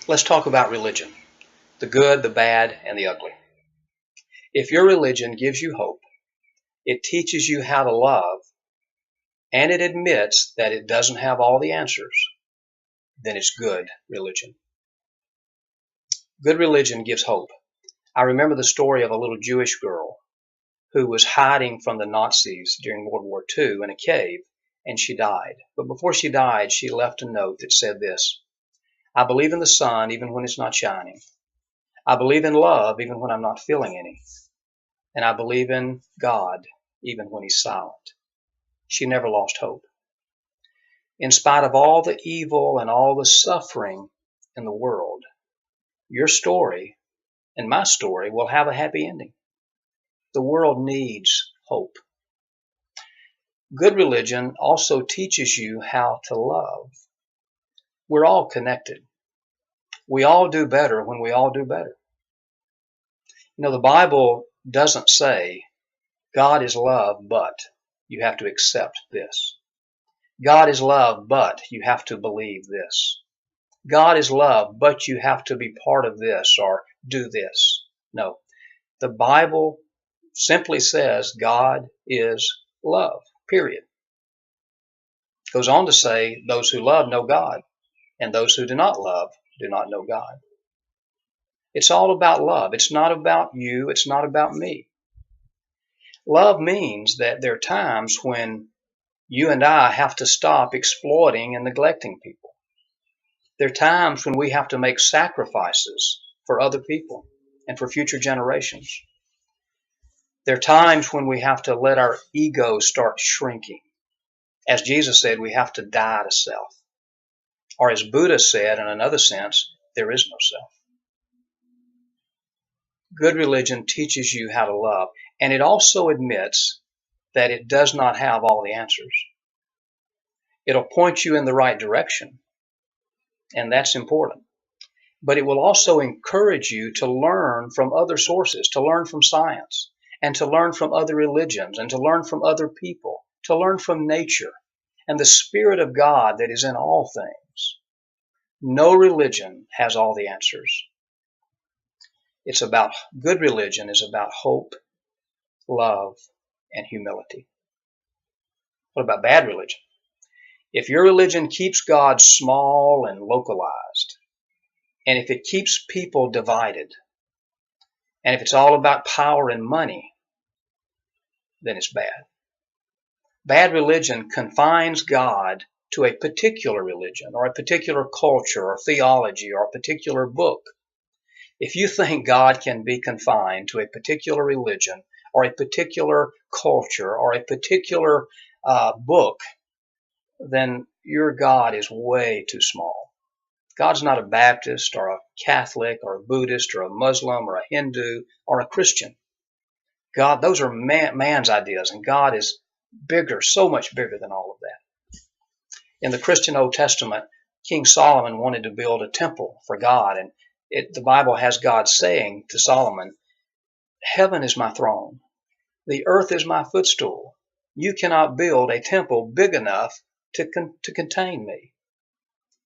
Let's talk about religion, the good, the bad, and the ugly. If your religion gives you hope, it teaches you how to love, and it admits that it doesn't have all the answers, then it's good religion. Good religion gives hope. I remember the story of a little Jewish girl who was hiding from the Nazis during World War II in a cave, and she died. But before she died, she left a note that said this: I believe in the sun even when it's not shining. I believe in love even when I'm not feeling any. And I believe in God even when He's silent. She never lost hope. In spite of all the evil and all the suffering in the world, your story and my story will have a happy ending. The world needs hope. Good religion also teaches you how to love. We're all connected. We all do better when we all do better. You know, the Bible doesn't say God is love, but you have to accept this. God is love, but you have to believe this. God is love, but you have to be part of this or do this. No, the Bible simply says God is love, period. It goes on to say those who love know God, and those who do not love do not know God. It's all about love. It's not about you. It's not about me. Love means that there are times when you and I have to stop exploiting and neglecting people. There are times when we have to make sacrifices for other people and for future generations. There are times when we have to let our ego start shrinking. As Jesus said, we have to die to self. Or as Buddha said, in another sense, there is no self. Good religion teaches you how to love, and it also admits that it does not have all the answers. It'll point you in the right direction, and that's important. But it will also encourage you to learn from other sources, to learn from science, and to learn from other religions, and to learn from other people, to learn from nature, and the Spirit of God that is in all things. No religion has all the answers. Good religion is about hope, love, and humility. What about bad religion? If your religion keeps God small and localized, and if it keeps people divided, and if it's all about power and money, then it's bad. Bad religion confines God to a particular religion or a particular culture or theology or a particular book. If you think God can be confined to a particular religion or a particular culture or a particular book, then your God is way too small. God's not a Baptist or a Catholic or a Buddhist or a Muslim or a Hindu or a Christian. God, those are man's ideas, and God is bigger, so much bigger than all of that. In the Christian Old Testament, King Solomon wanted to build a temple for God, and the Bible has God saying to Solomon, heaven is my throne. The earth is my footstool. You cannot build a temple big enough to contain me.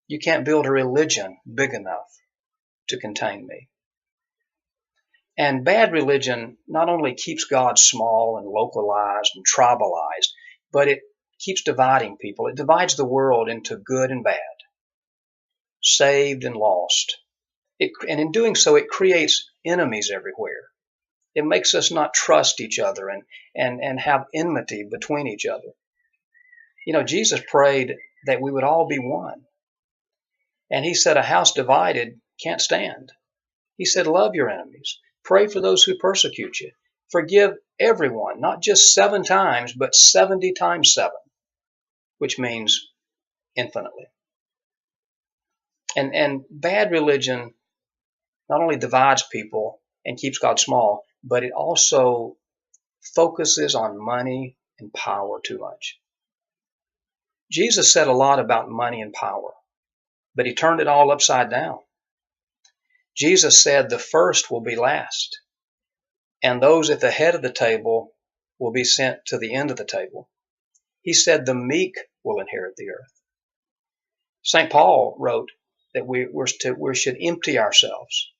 You can't build a religion big enough to contain me. And bad religion not only keeps God small and localized and tribalized, but it keeps dividing people. It divides the world into good and bad, saved and lost. And in doing so, it creates enemies everywhere. It makes us not trust each other and have enmity between each other. You know, Jesus prayed that we would all be one. And He said a house divided can't stand. He said, love your enemies. Pray for those who persecute you. Forgive everyone, not just 7 times, but 70 times 7, which means infinitely. And bad religion not only divides people and keeps God small, but it also focuses on money and power too much. Jesus said a lot about money and power, but He turned it all upside down. Jesus said the first will be last, and those at the head of the table will be sent to the end of the table. He said the meek will inherit the earth. St. Paul wrote that we should empty ourselves.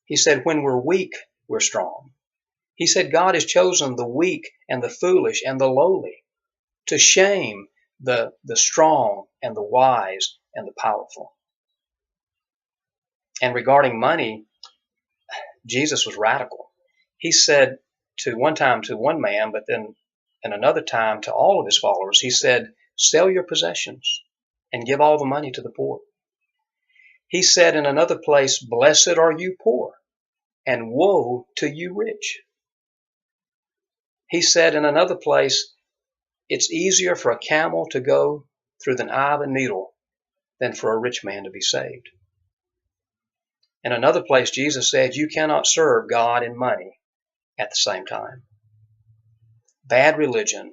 He said, when we're weak, we're strong. He said, God has chosen the weak and the foolish and the lowly to shame the strong and the wise and the powerful. And regarding money, Jesus was radical. He said one time to one man, but then in another time to all of his followers, he said, sell your possessions and give all the money to the poor. He said in another place, blessed are you poor, and woe to you rich. He said in another place, it's easier for a camel to go through the eye of a needle than for a rich man to be saved. In another place, Jesus said, you cannot serve God and money at the same time. Bad religion,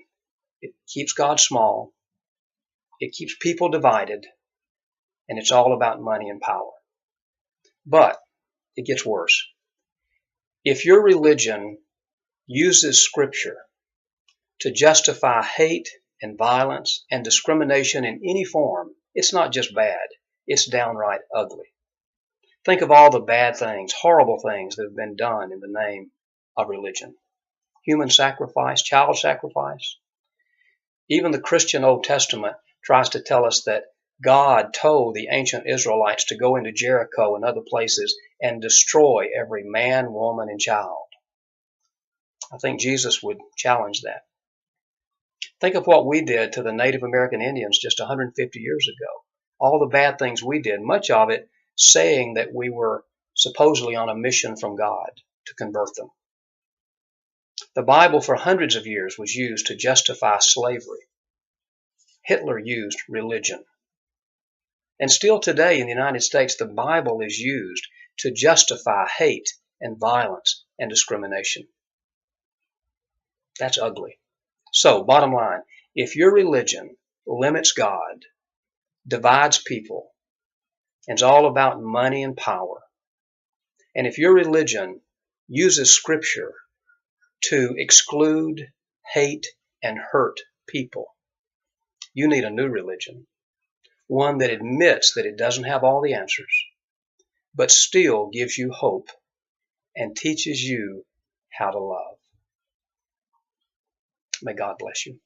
it keeps God small, it keeps people divided, and it's all about money and power. But it gets worse. If your religion uses Scripture to justify hate and violence and discrimination in any form, it's not just bad, it's downright ugly. Think of all the bad things, horrible things that have been done in the name of religion. Human sacrifice, child sacrifice. Even the Christian Old Testament tries to tell us that God told the ancient Israelites to go into Jericho and other places and destroy every man, woman, and child. I think Jesus would challenge that. Think of what we did to the Native American Indians just 150 years ago. All the bad things we did, much of it saying that we were supposedly on a mission from God to convert them. The Bible for hundreds of years was used to justify slavery. Hitler used religion. And still today in the United States, the Bible is used to justify hate and violence and discrimination. That's ugly. So, bottom line, if your religion limits God, divides people, and is all about money and power, and if your religion uses Scripture to exclude, hate, and hurt people, you need a new religion. One that admits that it doesn't have all the answers, but still gives you hope and teaches you how to love. May God bless you.